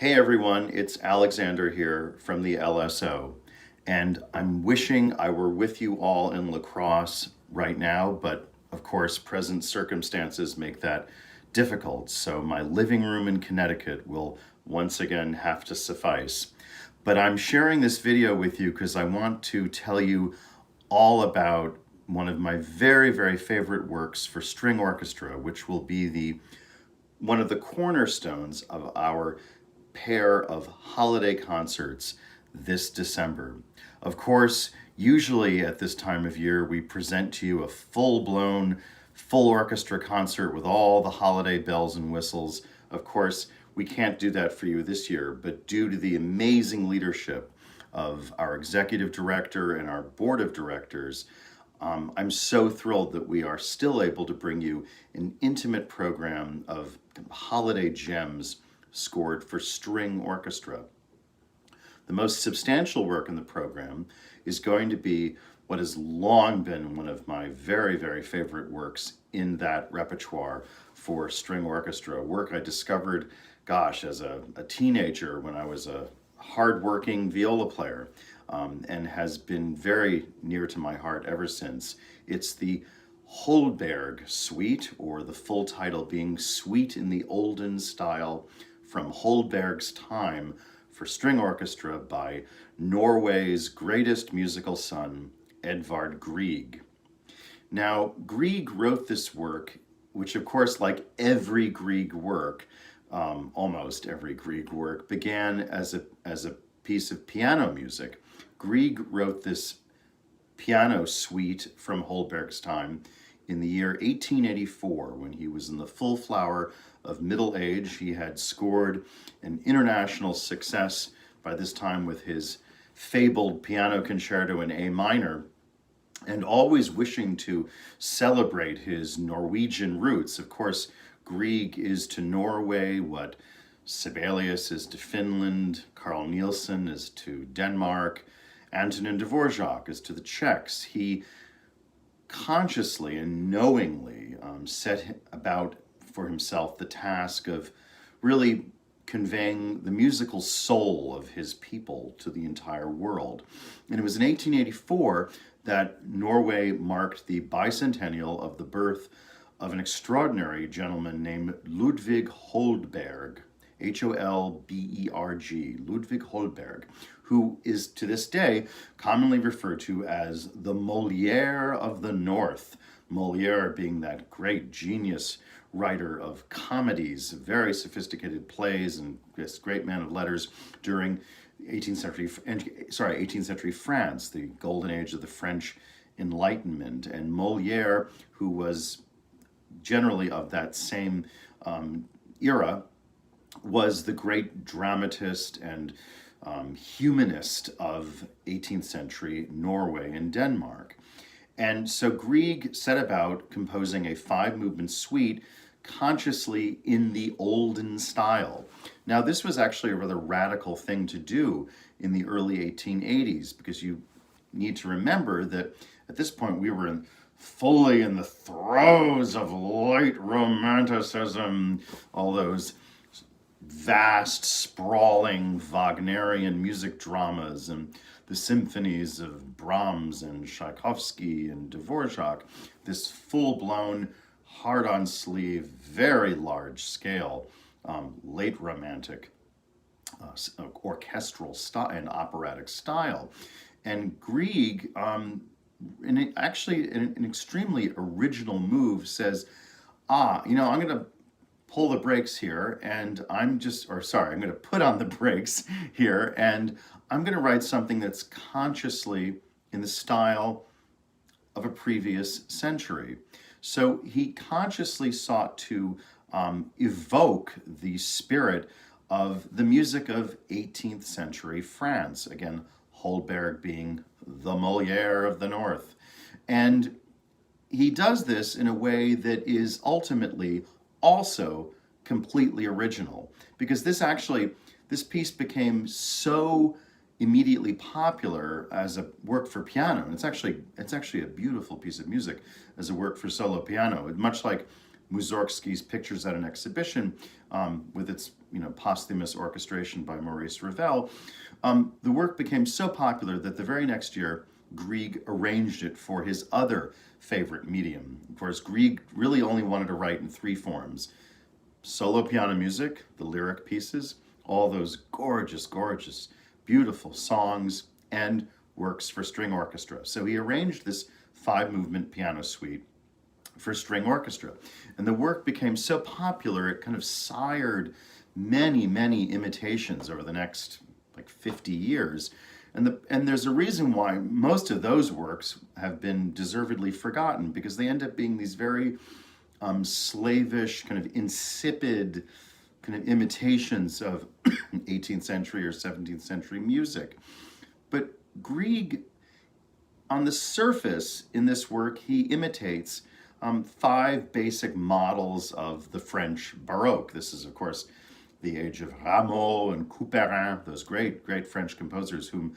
Hey everyone, it's Alexander here from the LSO, and I'm wishing I were with you all in La Crosse right now, but of course, present circumstances make that difficult, so my living room in Connecticut will once again have to suffice. But I'm sharing this video with you because I want to tell you all about one of my very, very favorite works for string orchestra, which will be one of the cornerstones of our pair of holiday concerts this December. Of course, usually at this time of year, we present to you a full-blown, full orchestra concert with all the holiday bells and whistles. Of course, we can't do that for you this year, but due to the amazing leadership of our executive director and our board of directors, I'm so thrilled that we are still able to bring you an intimate program of holiday gems scored for string orchestra. The most substantial work in the program is going to be what has long been one of my very, very favorite works in that repertoire for string orchestra, a work I discovered, gosh, as a teenager when I was a hardworking viola player, and has been very near to my heart ever since. It's the Holberg Suite, or the full title being Suite in the Olden Style from Holberg's Time for string orchestra by Norway's greatest musical son, Edvard Grieg. Now, Grieg wrote this work, which of course, like every Grieg work, almost every Grieg work, began as a piece of piano music. Grieg wrote this piano suite from Holberg's time in the year 1884, when he was in the full flower of middle age. He had scored an international success by this time with his fabled piano concerto in A minor, and always wishing to celebrate his Norwegian roots. Of course, Grieg is to Norway what Sibelius is to Finland, Carl Nielsen is to Denmark, Antonin Dvorak is to the Czechs. He consciously and knowingly set about for himself the task of really conveying the musical soul of his people to the entire world. And it was in 1884 that Norway marked the bicentennial of the birth of an extraordinary gentleman named Ludwig Holberg, Holberg, Ludwig Holberg, who is to this day commonly referred to as the Molière of the North. Molière being that great genius writer of comedies, very sophisticated plays, and this great man of letters during 18th century France, the golden age of the French Enlightenment. And Molière, who was generally of that same era, was the great dramatist and humanist of 18th century Norway and Denmark. And so Grieg set about composing a 5-movement suite consciously in the Olden style. Now, this was actually a rather radical thing to do in the early 1880s, because you need to remember that at this point we were fully in the throes of late Romanticism, all those vast, sprawling Wagnerian music dramas and the symphonies of Brahms and Tchaikovsky and Dvorak, this full-blown, hard-on-sleeve, very large-scale, late Romantic orchestral style and operatic style. And Grieg, in actually an extremely original move, says, I'm going to pull the brakes here, and I'm going to put on the brakes here, and I'm going to write something that's consciously in the style of a previous century. So he consciously sought to evoke the spirit of the music of 18th century France. Again, Holberg being the Molière of the North. And he does this in a way that is ultimately also completely original, because this piece became so immediately popular as a work for piano, and it's actually a beautiful piece of music as a work for solo piano. Much like Mussorgsky's Pictures at an Exhibition, with its posthumous orchestration by Maurice Ravel, the work became so popular that the very next year, Grieg arranged it for his other favorite medium. Of course, Grieg really only wanted to write in three forms: solo piano music, the lyric pieces, all those gorgeous, gorgeous, beautiful songs, and works for string orchestra. So he arranged this 5-movement piano suite for string orchestra. And the work became so popular, it kind of sired many, many imitations over the next 50 years. And there's a reason why most of those works have been deservedly forgotten, because they end up being these very slavish, kind of insipid kind of imitations of 18th century or 17th century music. But Grieg, on the surface in this work, he imitates 5 basic models of the French Baroque. This is, of course, the age of Rameau and Couperin, those great, great French composers whom,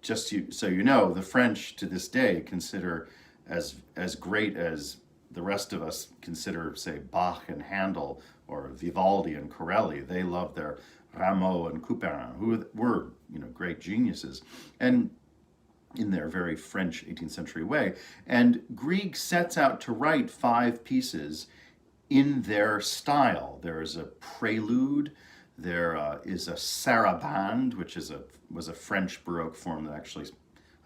so you know, the French to this day consider as great as the rest of us consider, say, Bach and Handel or Vivaldi and Corelli. They love their Rameau and Couperin, who were, great geniuses, and in their very French 18th century way. And Grieg sets out to write 5 pieces in their style. There is a prelude, there is a sarabande, which was a French Baroque form that actually,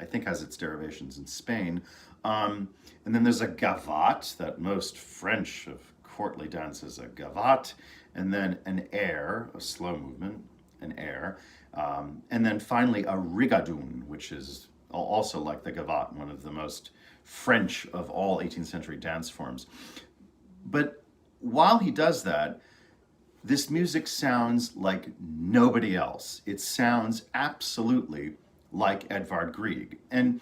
I think, has its derivations in Spain. And then there's a gavotte, that most French of courtly dance is a gavotte, and then an air, a slow movement, an air, and then finally a rigadoon, which is also like the gavotte, one of the most French of all 18th century dance forms. But while he does that, this music sounds like nobody else. It sounds absolutely like Edvard Grieg. And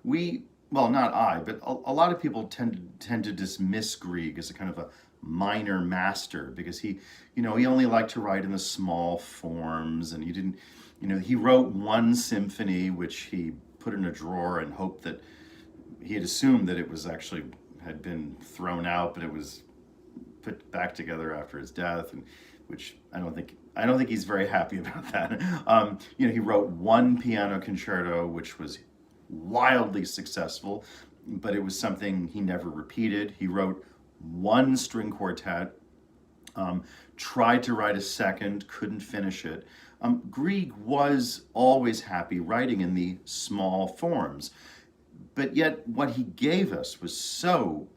well, not I, but a lot of people tend to dismiss Grieg as a kind of a minor master, because he only liked to write in the small forms, and he wrote 1 symphony, which he put in a drawer and hoped that he had assumed that it was actually had been thrown out, but it was put back together after his death, and which I don't think he's very happy about that. He wrote 1 piano concerto, which was wildly successful, but it was something he never repeated. He wrote 1 string quartet, tried to write a second, couldn't finish it. Grieg was always happy writing in the small forms, but yet what he gave us was so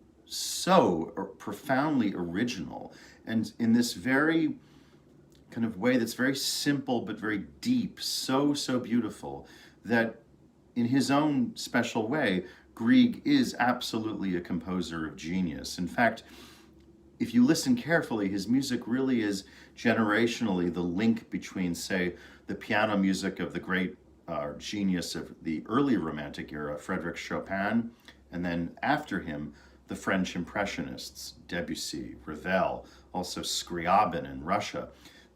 profoundly original, and in this very kind of way that's very simple but very deep, so beautiful, that in his own special way, Grieg is absolutely a composer of genius. In fact, if you listen carefully, his music really is generationally the link between, say, the piano music of the great genius of the early Romantic era, Frédéric Chopin, and then after him, the French Impressionists, Debussy, Ravel, also Scriabin in Russia.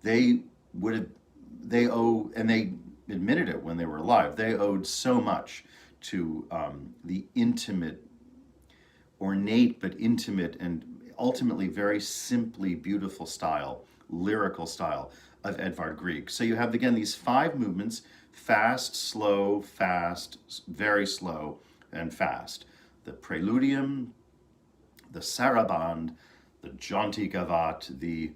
They owe, and they admitted it when they were alive, they owed so much to the intimate, ornate but intimate, and ultimately very simply beautiful style, lyrical style of Edvard Grieg. So you have, again, these 5 movements: fast, slow, very slow, and fast. The preludium, the sarabande, the jaunty gavotte, the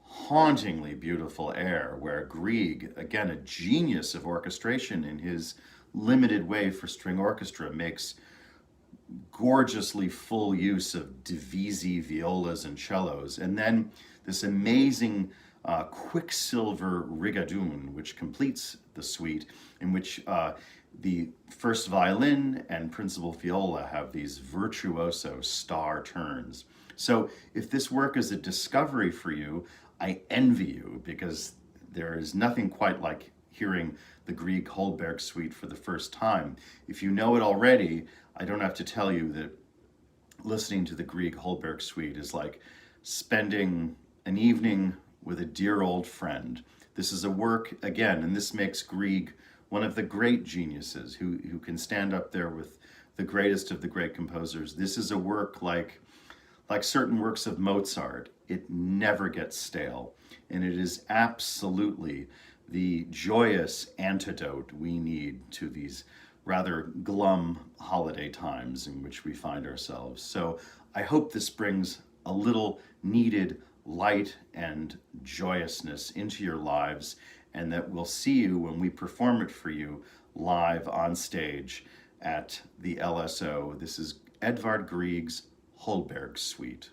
hauntingly beautiful air, where Grieg, again a genius of orchestration in his limited way for string orchestra, makes gorgeously full use of divisi violas and cellos, and then this amazing quicksilver rigadoon, which completes the suite, in which the first violin and principal viola have these virtuoso star turns. So if this work is a discovery for you, I envy you, because there is nothing quite like hearing the Grieg Holberg suite for the first time. If you know it already, I don't have to tell you that listening to the Grieg Holberg suite is like spending an evening with a dear old friend. This is a work, again, and this makes Grieg one of the great geniuses who can stand up there with the greatest of the great composers. This is a work like Like certain works of Mozart, it never gets stale, and it is absolutely the joyous antidote we need to these rather glum holiday times in which we find ourselves. So I hope this brings a little needed light and joyousness into your lives, and that we'll see you when we perform it for you live on stage at the LSO. This is Edvard Grieg's Holberg Suite.